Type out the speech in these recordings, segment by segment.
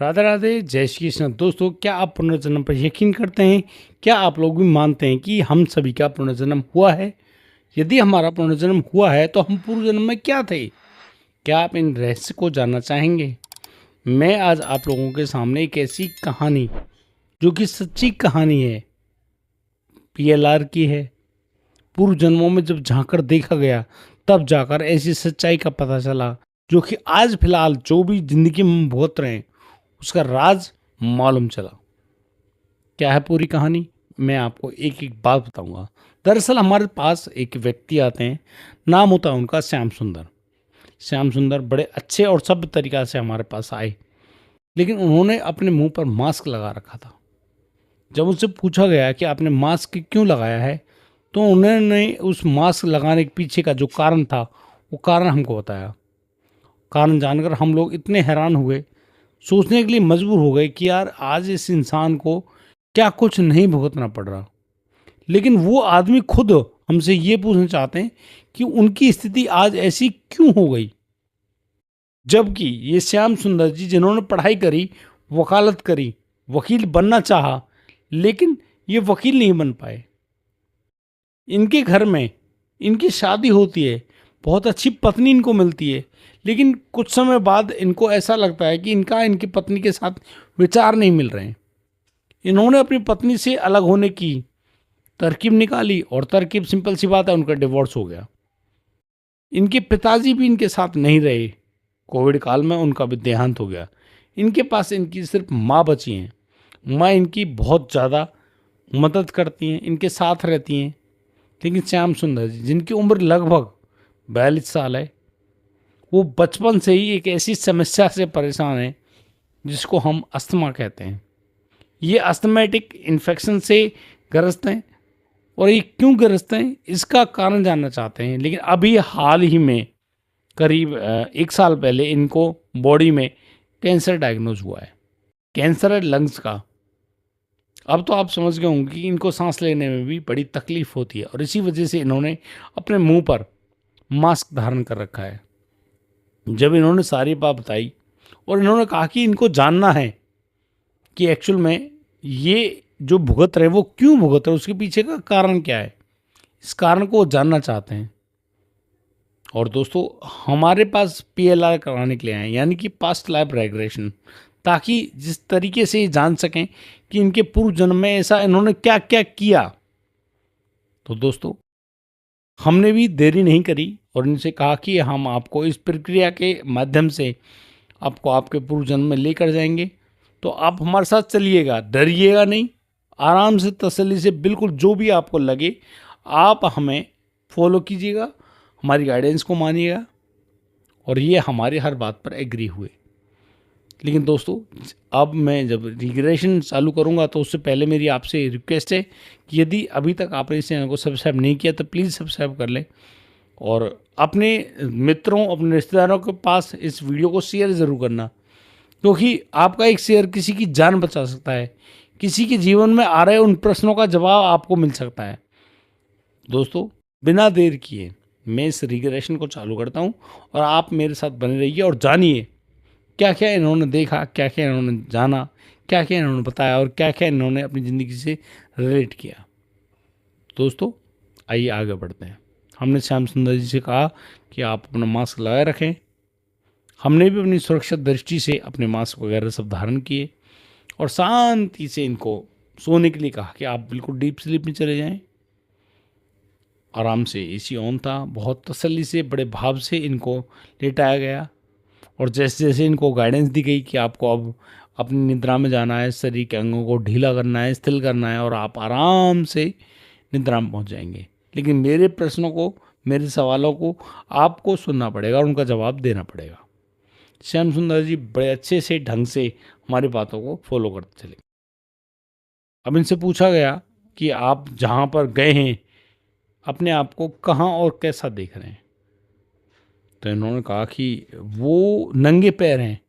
राधे राधे, जय श्री कृष्ण। दोस्तों, क्या आप पुनर्जन्म पर यकीन करते हैं? क्या आप लोग भी मानते हैं कि हम सभी का पुनर्जन्म हुआ है? यदि हमारा पुनर्जन्म हुआ है तो हम पूर्व जन्म में क्या थे? क्या आप इन रहस्य को जानना चाहेंगे? मैं आज आप लोगों के सामने एक ऐसी कहानी, जो कि सच्ची कहानी है, पीएलआर की है। पूर्व जन्मों में जब झांकर देखा गया, तब जाकर ऐसी सच्चाई का पता चला, जो कि आज फिलहाल जो भी जिंदगी में हम भुगत रहे हैं, उसका राज मालूम चला। क्या है पूरी कहानी? मैं आपको एक एक बात बताऊंगा। दरअसल हमारे पास एक व्यक्ति आते हैं, नाम होता है उनका श्याम सुंदर। श्याम सुंदर बड़े अच्छे और सभ्य तरीका से हमारे पास आए, लेकिन उन्होंने अपने मुंह पर मास्क लगा रखा था। जब उनसे पूछा गया कि आपने मास्क क्यों लगाया है, तो उन्होंने उस मास्क लगाने के पीछे का जो कारण था, वो कारण हमको बताया। कारण जानकर हम लोग इतने हैरान हुए, सोचने के लिए मजबूर हो गए कि यार आज इस इंसान को क्या कुछ नहीं भुगतना पड़ रहा। लेकिन वो आदमी खुद हमसे ये पूछना चाहते हैं कि उनकी स्थिति आज ऐसी क्यों हो गई, जबकि ये श्याम सुंदर जी जिन्होंने पढ़ाई करी, वकालत करी, वकील बनना चाहा, लेकिन ये वकील नहीं बन पाए। इनके घर में इनकी शादी होती है, बहुत अच्छी पत्नी इनको मिलती है, लेकिन कुछ समय बाद इनको ऐसा लगता है कि इनकी पत्नी के साथ विचार नहीं मिल रहे हैं। इन्होंने अपनी पत्नी से अलग होने की तरकीब निकाली, और तरकीब सिंपल सी बात है, उनका डिवोर्स हो गया। इनके पिताजी भी इनके साथ नहीं रहे, कोविड काल में उनका भी देहांत हो गया। इनके पास इनकी सिर्फ माँ बची हैं। माँ इनकी बहुत ज़्यादा मदद करती हैं, इनके साथ रहती हैं। लेकिन श्याम सुंदर जी, जिनकी उम्र लगभग 42 साल है, वो बचपन से ही एक ऐसी समस्या से परेशान है जिसको हम अस्थमा कहते हैं। ये अस्थमेटिक इन्फेक्शन से ग्रस्त हैं, और ये क्यों ग्रस्त हैं इसका कारण जानना चाहते हैं। लेकिन अभी हाल ही में करीब 1 साल पहले इनको बॉडी में कैंसर डायग्नोज हुआ है। कैंसर है लंग्स का। अब तो आप समझ गए होंगे कि इनको सांस लेने में भी बड़ी तकलीफ होती है, और इसी वजह से इन्होंने अपने मुंह पर मास्क धारण कर रखा है। जब इन्होंने सारी बात बताई और इन्होंने कहा कि इनको जानना है कि एक्चुअल में ये जो भुगत रहे वो क्यों भुगत रहे, उसके पीछे का कारण क्या है, इस कारण को वो जानना चाहते हैं। और दोस्तों, हमारे पास पीएलआर कराने के लिए आए, यानी कि पास्ट लाइफ रेग्रेशन, ताकि जिस तरीके से ये जान सकें कि इनके पूर्व जन्म में ऐसा इन्होंने क्या क्या किया। तो दोस्तों, हमने भी देरी नहीं करी और इनसे कहा कि हम आपको इस प्रक्रिया के माध्यम से आपको आपके पूर्व जन्म में लेकर जाएंगे। तो आप हमारे साथ चलिएगा, डरिएगा नहीं, आराम से तसल्ली से बिल्कुल जो भी आपको लगे आप हमें फॉलो कीजिएगा, हमारी गाइडेंस को मानिएगा। और ये हमारी हर बात पर एग्री हुए। लेकिन दोस्तों, अब मैं जब रिग्रेशन चालू करूंगा तो उससे पहले मेरी आपसे रिक्वेस्ट है कि यदि अभी तक आपने इस चैनल को सब्सक्राइब नहीं किया तो प्लीज़ सब्सक्राइब कर लें, और अपने मित्रों, अपने रिश्तेदारों के पास इस वीडियो को शेयर ज़रूर करना, क्योंकि आपका एक शेयर किसी की जान बचा सकता है, किसी के जीवन में आ रहे उन प्रश्नों का जवाब आपको मिल सकता है। दोस्तों, बिना देर किए मैं इस रिग्रेशन को चालू करता हूँ, और आप मेरे साथ बने रहिए और जानिए क्या क्या इन्होंने देखा, क्या क्या इन्होंने जाना, क्या क्या इन्होंने बताया, और क्या क्या इन्होंने अपनी ज़िंदगी से रिलेट किया। दोस्तों, आइए आगे बढ़ते हैं। हमने श्याम सुंदर जी से कहा कि आप अपना मास्क लगाए रखें। हमने भी अपनी सुरक्षा दृष्टि से अपने मास्क वगैरह सब धारण किए, और शांति से इनको सोने के लिए कहा कि आप बिल्कुल डीप स्लीप में चले जाएं। आराम से एसी ऑन था, बहुत तसल्ली से, बड़े भाव से इनको लेटाया गया। और जैसे जैसे इनको गाइडेंस दी गई कि आपको अब अपनी निद्रा में जाना है, शरीर के अंगों को ढीला करना है, स्थिर करना है, और आप आराम से निद्रा में पहुंच जाएंगे। लेकिन मेरे प्रश्नों को, मेरे सवालों को आपको सुनना पड़ेगा और उनका जवाब देना पड़ेगा। श्याम सुंदर जी बड़े अच्छे से ढंग से हमारी बातों को फॉलो करते चले। अब इनसे पूछा गया कि आप जहाँ पर गए हैं अपने आप को कहाँ और कैसा देख रहे हैं। तो इन्होंने कहा कि वो नंगे पैर हैं।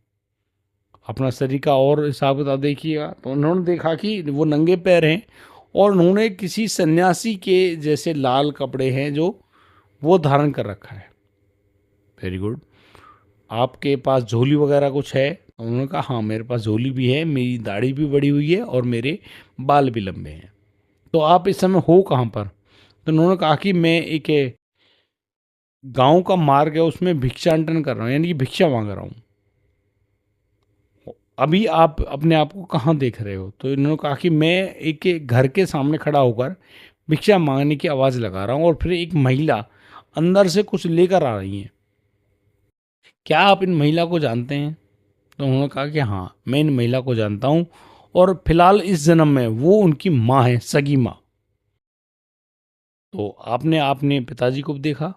अपना शरीर का और हिसाब किताब देखिएगा, तो उन्होंने देखा कि वो नंगे पैर हैं, और उन्होंने किसी सन्यासी के जैसे लाल कपड़े हैं जो वो धारण कर रखा है। Very good. आपके पास झोली वगैरह कुछ है उन्होंने कहा हाँ मेरे पास झोली भी है, मेरी दाढ़ी भी बड़ी हुई है और मेरे बाल भी लंबे हैं। तो आप इस समय हो कहाँ पर? तो उन्होंने कहा कि मैं एक गांव का मार्ग है उसमें भिक्षाटन कर रहा हूँ, यानी कि भिक्षा मांग रहा हूँ। अभी आप अपने आप को कहाँ देख रहे हो? तो इन्होंने कहा कि मैं एक घर के सामने खड़ा होकर भिक्षा मांगने की आवाज़ लगा रहा हूँ और फिर एक महिला अंदर से कुछ लेकर आ रही है। क्या आप इन महिला को जानते हैं? तो उन्होंने कहा कि हाँ मैं इन महिला को जानता हूँ और फिलहाल इस जन्म में वो उनकी माँ है, सगी माँ। तो आपने आपने पिताजी को भी देखा?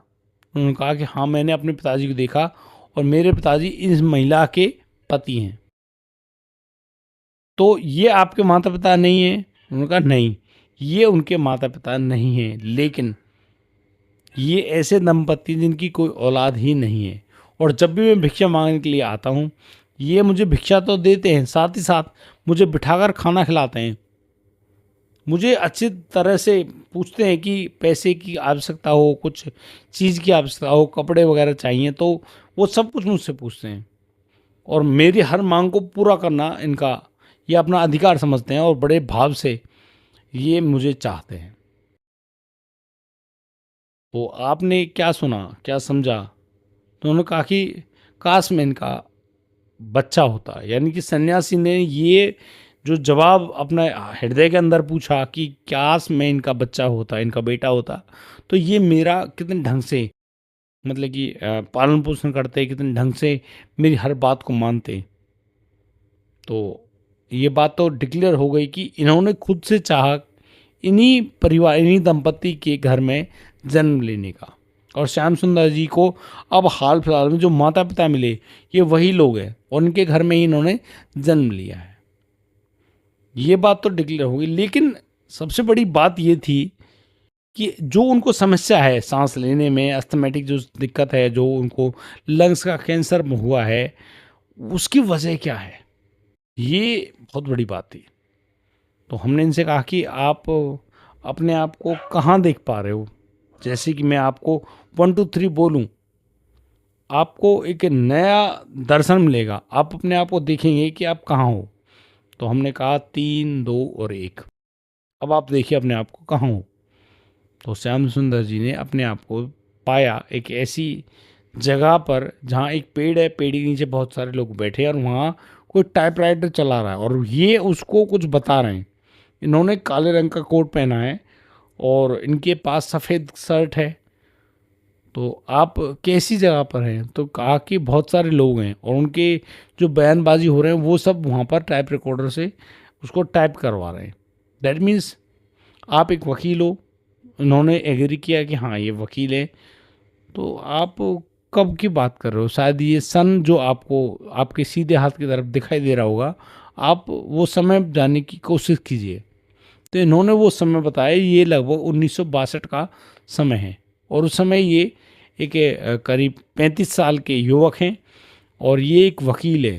उन्होंने कहा कि हाँ मैंने अपने पिताजी को देखा और मेरे पिताजी इस महिला के पति हैं। तो ये आपके माता पिता नहीं हैं? उन्होंने कहा नहीं, ये उनके माता पिता नहीं हैं, लेकिन ये ऐसे दंपति जिनकी कोई औलाद ही नहीं है। और जब भी मैं भिक्षा मांगने के लिए आता हूँ, ये मुझे भिक्षा तो देते हैं, साथ ही साथ मुझे बिठाकर खाना खिलाते हैं। मुझे अच्छी तरह से पूछते हैं कि पैसे की आवश्यकता हो, कुछ चीज़ की आवश्यकता हो, कपड़े वगैरह चाहिए, तो वो सब कुछ मुझसे पूछते हैं। और मेरी हर मांग को पूरा करना इनका ये अपना अधिकार समझते हैं और बड़े भाव से ये मुझे चाहते हैं। तो आपने क्या सुना, क्या समझा? तो उन्होंने कहा कि काश में इनका बच्चा होता, यानी कि सन्यासी ने ये जो जवाब अपना हृदय के अंदर पूछा कि काश में इनका बच्चा होता, इनका बेटा होता, तो ये मेरा कितने ढंग से मतलब कि पालन पोषण करते, कितने ढंग से मेरी हर बात को मानते। तो ये बात तो डिक्लेयर हो गई कि इन्होंने खुद से चाहा इन्हीं परिवार, इन्हीं दंपति के घर में जन्म लेने का। और श्याम सुंदर जी को अब हाल फिलहाल में जो माता पिता मिले, ये वही लोग हैं और उनके घर में ही इन्होंने जन्म लिया है। ये बात तो डिक्लेयर हो गई, लेकिन सबसे बड़ी बात ये थी कि जो उनको समस्या है सांस लेने में, अस्थमेटिक जो दिक्कत है, जो उनको लंग्स का कैंसर हुआ है, उसकी वजह क्या है? ये बहुत बड़ी बात थी। तो हमने इनसे कहा कि आप अपने आप को कहाँ देख पा रहे हो? जैसे कि मैं आपको 1 2 3 बोलूं, आपको एक नया दर्शन मिलेगा, आप अपने आप को देखेंगे कि आप कहाँ हो। तो हमने कहा 3 2 और 1, अब आप देखिए अपने आप को कहाँ हो। तो श्याम सुंदर जी ने अपने आप को पाया एक ऐसी जगह पर जहाँ एक पेड़ है, पेड़ के नीचे बहुत सारे लोग बैठे हैं और वहाँ कोई टाइपराइटर चला रहा है और ये उसको कुछ बता रहे हैं। इन्होंने काले रंग का कोट पहना है और इनके पास सफ़ेद शर्ट है। तो आप कैसी जगह पर हैं? तो कहा कि बहुत सारे लोग हैं और उनके जो बयानबाजी हो रहे हैं वो सब वहाँ पर टाइप रिकॉर्डर से उसको टाइप करवा रहे हैं। दैट मीन्स आप एक वकील हो। उन्होंने एग्री किया कि हाँ ये वकील है। तो आप कब की बात कर रहे हो? शायद ये सन जो आपको आपके सीधे हाथ की तरफ दिखाई दे रहा होगा, आप वो समय जानने की कोशिश कीजिए। तो इन्होंने वो समय बताया, ये लगभग 1962 का समय है और उस समय ये एक करीब 35 साल के युवक हैं और ये एक वकील है।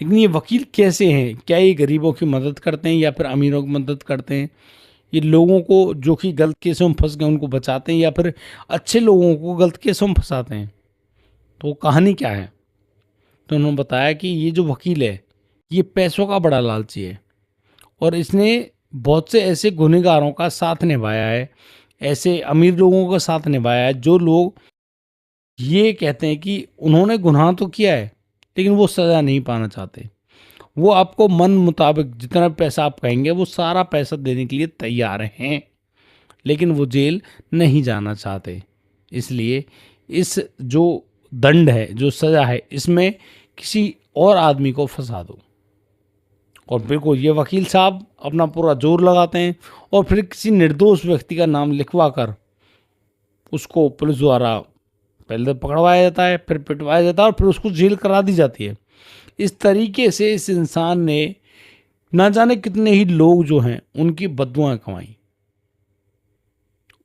लेकिन ये वकील कैसे हैं? क्या ये गरीबों की मदद करते हैं या फिर अमीरों की मदद करते हैं? ये लोगों को जो कि गलत केसों में फंस गए उनको बचाते हैं या फिर अच्छे लोगों को गलत केसों में फंसाते हैं? तो कहानी क्या है? तो उन्होंने बताया कि ये जो वकील है ये पैसों का बड़ा लालची है और इसने बहुत से ऐसे गुनहगारों का साथ निभाया है, ऐसे अमीर लोगों का साथ निभाया है जो लोग ये कहते हैं कि उन्होंने गुनाह तो किया है लेकिन वो सज़ा नहीं पाना चाहते। वो आपको मन मुताबिक जितना पैसा आप कहेंगे वो सारा पैसा देने के लिए तैयार हैं, लेकिन वो जेल नहीं जाना चाहते। इसलिए इस जो दंड है, जो सज़ा है, इसमें किसी और आदमी को फंसा दो। और बिल्कुल ये वकील साहब अपना पूरा जोर लगाते हैं और फिर किसी निर्दोष व्यक्ति का नाम लिखवा कर उसको पुलिस द्वारा पहले तो पकड़वाया जाता है, फिर पिटवाया जाता है और फिर उसको जेल करा दी जाती है। इस तरीके से इस इंसान ने ना जाने कितने ही लोग जो हैं उनकी बददुआएं कमाई।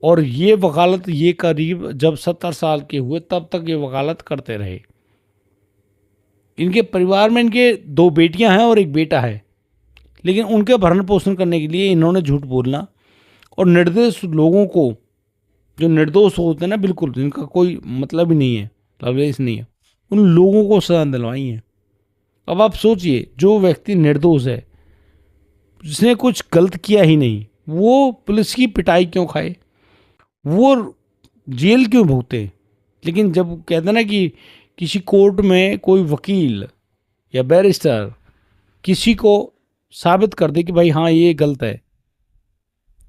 और ये वकालत ये करीब जब 70 साल के हुए तब तक ये वकालत करते रहे। इनके परिवार में इनके 2 बेटियां हैं और 1 बेटा है, लेकिन उनके भरण पोषण करने के लिए इन्होंने झूठ बोलना और निर्दोष लोगों को, जो निर्दोष होते हैं ना, बिल्कुल जिनका कोई मतलब ही नहीं है, लवलेस नहीं है, उन लोगों को सजा दिलवाई है। अब आप सोचिए, जो व्यक्ति निर्दोष है, जिसने कुछ गलत किया ही नहीं, वो पुलिस की पिटाई क्यों खाए, वो जेल क्यों भुगते। लेकिन जब कहते हैं ना कि किसी कोर्ट में कोई वकील या बैरिस्टर किसी को साबित कर दे कि भाई हाँ ये गलत है,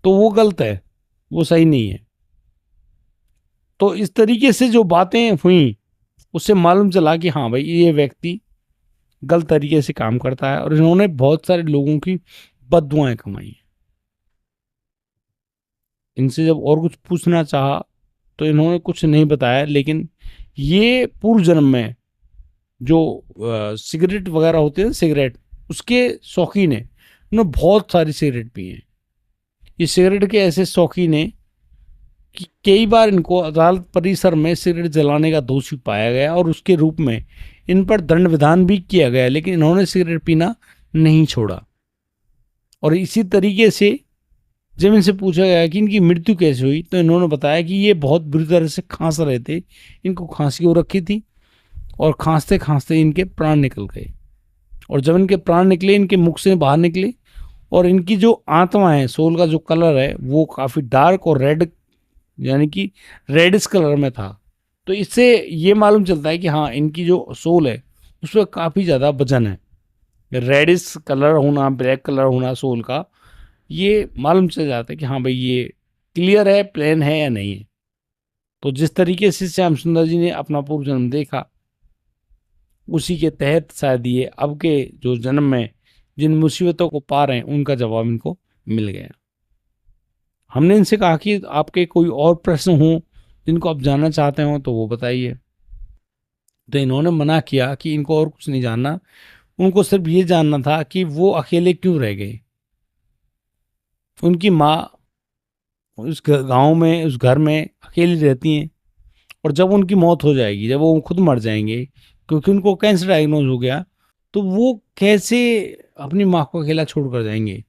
तो वो गलत है, वो सही नहीं है। तो इस तरीके से जो बातें हुई, उससे मालूम चला कि हाँ भाई ये व्यक्ति गलत तरीके से काम करता है, और इन्होंने बहुत सारे लोगों की बददुआएं कमाई। इनसे जब और कुछ पूछना चाहा तो इन्होंने कुछ नहीं बताया, लेकिन ये पूर्व जन्म में जो सिगरेट वगैरह होते हैं, सिगरेट, उसके शौकीन है। इन्होंने बहुत सारी सिगरेट पी है। ये सिगरेट के ऐसे शौकीन है कि कई बार इनको अदालत परिसर में सिगरेट जलाने का दोषी पाया गया और उसके रूप में इन पर दंड विधान भी किया गया, लेकिन इन्होंने सिगरेट पीना नहीं छोड़ा। और इसी तरीके से जब इनसे पूछा गया कि इनकी मृत्यु कैसे हुई, तो इन्होंने बताया कि ये बहुत बुरी तरह से खांस रहे थे, इनको खांसी हो रखी थी, और खांसते खांसते इनके प्राण निकल गए। और जब इनके प्राण निकले, इनके मुख से बाहर निकले, और इनकी जो आत्मा है, सोल का जो कलर है, वो काफ़ी डार्क और रेड, यानी कि रेडिश कलर में था। तो इससे ये मालूम चलता है कि हाँ, इनकी जो सोल है उस पर काफ़ी ज़्यादा वजन है। रेडिश कलर होना, ब्लैक कलर होना सोल का, ये मालूम चल जाता है कि हाँ भाई ये क्लियर है, प्लेन है या नहीं है। तो जिस तरीके से श्याम सुंदर जी ने अपना पूर्व जन्म देखा, उसी के तहत शायद ये अब के जो जन्म में जिन मुसीबतों को पा रहे हैं, उनका जवाब इनको मिल गया। हमने इनसे कहा कि आपके कोई और प्रश्न हो जिनको आप जानना चाहते हो तो वो बताइए। तो इन्होंने मना किया कि इनको और कुछ नहीं जानना, उनको सिर्फ ये जानना था कि वो अकेले क्यों रह गए। उनकी माँ उस गांव में, उस घर में अकेली रहती हैं, और जब उनकी मौत हो जाएगी, जब वो खुद मर जाएंगे, क्योंकि उनको कैंसर डायग्नोज हो गया, तो वो कैसे अपनी माँ को अकेला छोड़ कर जाएंगे।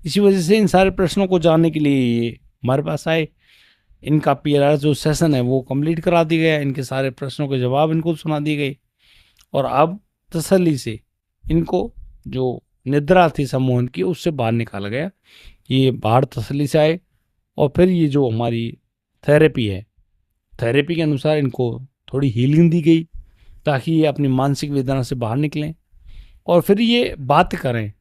इसी वजह से इन सारे प्रश्नों को जानने के लिए ये हमारे पास आए। इनका पीएलआर जो सेशन है वो कंप्लीट करा दिया गया, इनके सारे प्रश्नों के जवाब इनको सुना दिए गए, और अब तसल्ली से इनको जो निद्रा थी सम्मोहन की, उससे बाहर निकाला गया। ये बाहर तसल्ली से आए, और फिर ये जो हमारी थेरेपी है, थेरेपी के अनुसार इनको थोड़ी हीलिंग दी गई ताकि ये अपनी मानसिक वेदना से बाहर निकलें और फिर ये बात करें,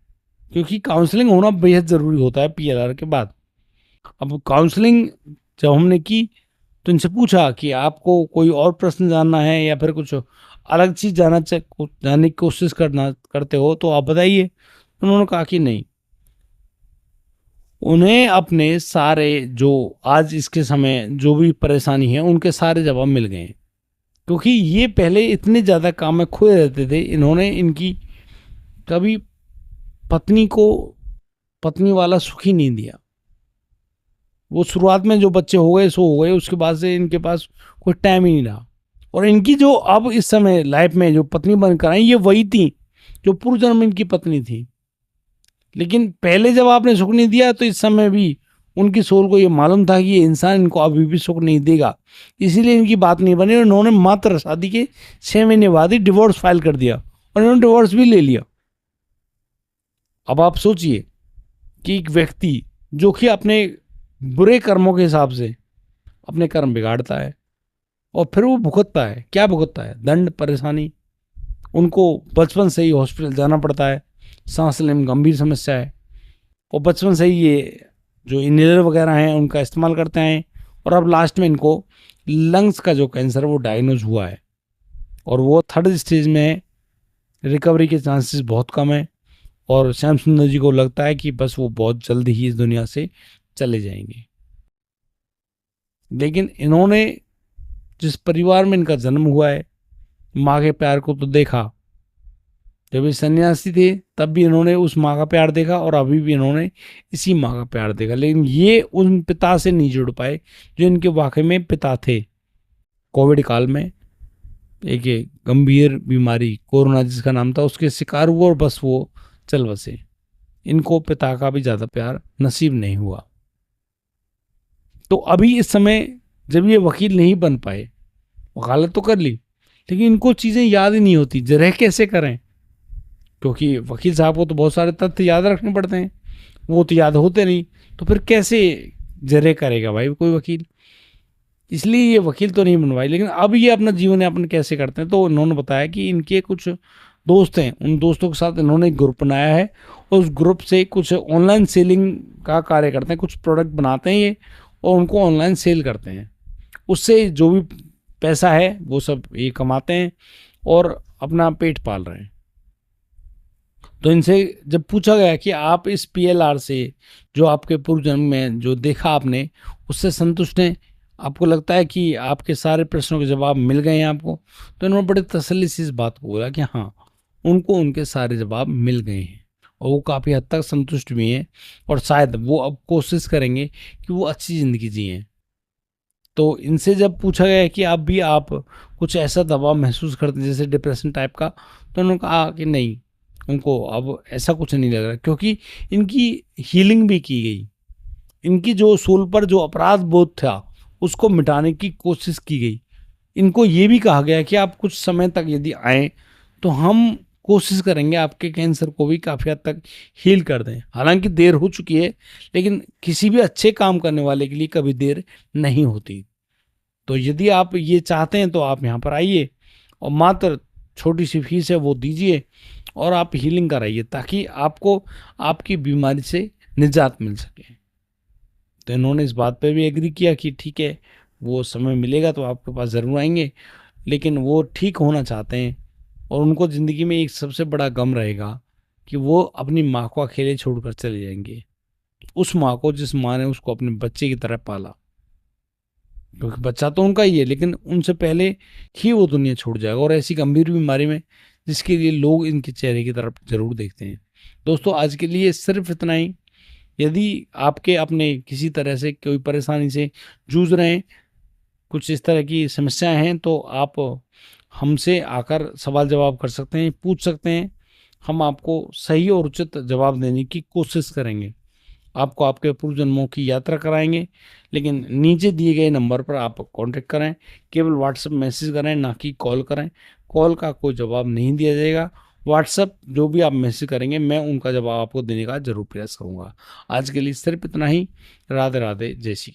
क्योंकि काउंसलिंग होना बेहद ज़रूरी होता है पीएलआर के बाद। अब काउंसलिंग जब हमने की तो इनसे पूछा कि आपको कोई और प्रश्न जानना है या फिर कुछ अलग चीज़ जानने की कोशिश करते हो तो आप बताइए। उन्होंने कहा कि नहीं, उन्हें अपने सारे जो आज इसके समय जो भी परेशानी है उनके सारे जवाब मिल गए, क्योंकि ये पहले इतने ज़्यादा काम में खोए रहते थे। इन्होंने इनकी कभी पत्नी को पत्नी वाला सुख ही नहीं दिया। वो शुरुआत में जो बच्चे हो गए सो हो गए, उसके बाद से इनके पास कोई टाइम ही नहीं रहा। और इनकी जो अब इस समय लाइफ में जो पत्नी बनकर आई, ये वही थी जो पूर्व जन्म में इनकी पत्नी थी। लेकिन पहले जब आपने सुख नहीं दिया तो इस समय भी उनकी सोल को ये मालूम था कि ये इंसान इनको अभी भी सुख नहीं देगा, इसीलिए इनकी बात नहीं बनी। और इन्होंने मात्र शादी के 6 महीने बाद ही डिवोर्स फाइल कर दिया, और इन्होंने डिवोर्स भी ले लिया। अब आप सोचिए कि एक व्यक्ति जो कि अपने बुरे कर्मों के हिसाब से अपने कर्म बिगाड़ता है, और फिर वो भुगतता है, क्या भुगतता है, दंड, परेशानी। उनको बचपन से ही हॉस्पिटल जाना पड़ता है, सांस लेने में गंभीर समस्या है, और बचपन से ही ये जो इनहेलर वगैरह हैं उनका इस्तेमाल करते हैं, और अब लास्ट में इनको लंग्स का जो कैंसर वो डायग्नोज हुआ है, और वो 3rd स्टेज में है। रिकवरी के चांसेस बहुत कम है, और श्याम सुंदर जी को लगता है कि बस वो बहुत जल्द ही इस दुनिया से चले जाएंगे। लेकिन इन्होंने जिस परिवार में इनका जन्म हुआ है, माँ के प्यार को तो देखा। जब ये सन्यासी थे तब भी इन्होंने उस माँ का प्यार देखा, और अभी भी इन्होंने इसी माँ का प्यार देखा। लेकिन ये उन पिता से नहीं जुड़ पाए जो इनके वाकई में पिता थे। कोविड काल में एक गंभीर बीमारी कोरोना जिसका नाम था, उसके शिकार हुआ, और बस वो चल बसे। इनको पिता का भी ज़्यादा प्यार नसीब नहीं हुआ। तो अभी इस समय जब ये वकील नहीं बन पाए, वकालत तो कर ली, लेकिन इनको चीज़ें याद ही नहीं होती, जरह कैसे करें। क्योंकि वकील साहब को तो बहुत सारे तथ्य याद रखने पड़ते हैं, वो तो याद होते नहीं, तो फिर कैसे जरे करेगा भाई कोई वकील। इसलिए ये वकील तो नहीं बनवाई। लेकिन अब ये अपना जीवन यापन कैसे करते हैं, तो उन्होंने बताया कि इनके कुछ दोस्त हैं, उन दोस्तों के साथ इन्होंने एक ग्रुप बनाया है, और उस ग्रुप से कुछ ऑनलाइन सेलिंग का कार्य करते हैं, कुछ प्रोडक्ट बनाते हैं ये और उनको ऑनलाइन सेल करते हैं। उससे जो भी पैसा है वो सब ये कमाते हैं और अपना पेट पाल रहे हैं। तो इनसे जब पूछा गया कि आप इस पीएलआर से, जो आपके पूर्व जन्म में जो देखा आपने, उससे संतुष्ट हैं, आपको लगता है कि आपके सारे प्रश्नों के जवाब मिल गए हैं आपको, तो इन्होंने बड़े तसल्ली से इस बात को बोला कि हाँ, उनको उनके सारे जवाब मिल गए हैं और वो काफ़ी हद तक संतुष्ट भी हैं, और शायद वो अब कोशिश करेंगे कि वो अच्छी ज़िंदगी जिएं। तो इनसे जब पूछा गया कि आप कुछ ऐसा दबाव महसूस करते हैं जैसे डिप्रेशन टाइप का, तो उन्होंने कहा कि नहीं, उनको अब ऐसा कुछ नहीं लग रहा, क्योंकि इनकी हीलिंग भी की गई। इनकी जो सोल पर जो अपराध बोध था उसको मिटाने की कोशिश की गई। इनको ये भी कहा गया कि आप कुछ समय तक यदि आए तो हम कोशिश करेंगे आपके कैंसर को भी काफ़ी हद तक हील कर दें। हालांकि देर हो चुकी है, लेकिन किसी भी अच्छे काम करने वाले के लिए कभी देर नहीं होती। तो यदि आप ये चाहते हैं तो आप यहाँ पर आइए और मात्र छोटी सी फीस है वो दीजिए और आप हीलिंग कराइए, ताकि आपको आपकी बीमारी से निजात मिल सके। तो इन्होंने इस बात पे भी एग्री किया कि ठीक है, वो समय मिलेगा तो आपके पास ज़रूर आएंगे, लेकिन वो ठीक होना चाहते हैं और उनको ज़िंदगी में एक सबसे बड़ा गम रहेगा कि वो अपनी माँ को अकेले छोड़कर चले जाएंगे। उस माँ को जिस माँ ने उसको अपने बच्चे की तरह पाला, क्योंकि बच्चा तो उनका ही है, लेकिन उनसे पहले ही वो दुनिया छोड़ जाएगा, और ऐसी गंभीर बीमारी में जिसके लिए लोग इनके चेहरे की तरफ जरूर देखते हैं। दोस्तों, आज के लिए सिर्फ इतना ही। यदि आपके अपने किसी तरह से कोई परेशानी से जूझ रहे हैं, कुछ इस तरह की समस्याएं हैं, तो आप हमसे आकर सवाल जवाब कर सकते हैं, पूछ सकते हैं। हम आपको सही और उचित जवाब देने की कोशिश करेंगे, आपको आपके पूर्व जन्मों की यात्रा कराएंगे। लेकिन नीचे दिए गए नंबर पर आप कांटेक्ट करें, केवल व्हाट्सएप मैसेज करें, ना कि कॉल करें। कॉल का कोई जवाब नहीं दिया जाएगा। व्हाट्सएप जो भी आप मैसेज करेंगे, मैं उनका जवाब आपको देने का जरूर प्रयास करूंगा। आज के लिए सिर्फ इतना ही। राधे राधे, जय श्री कृष्ण।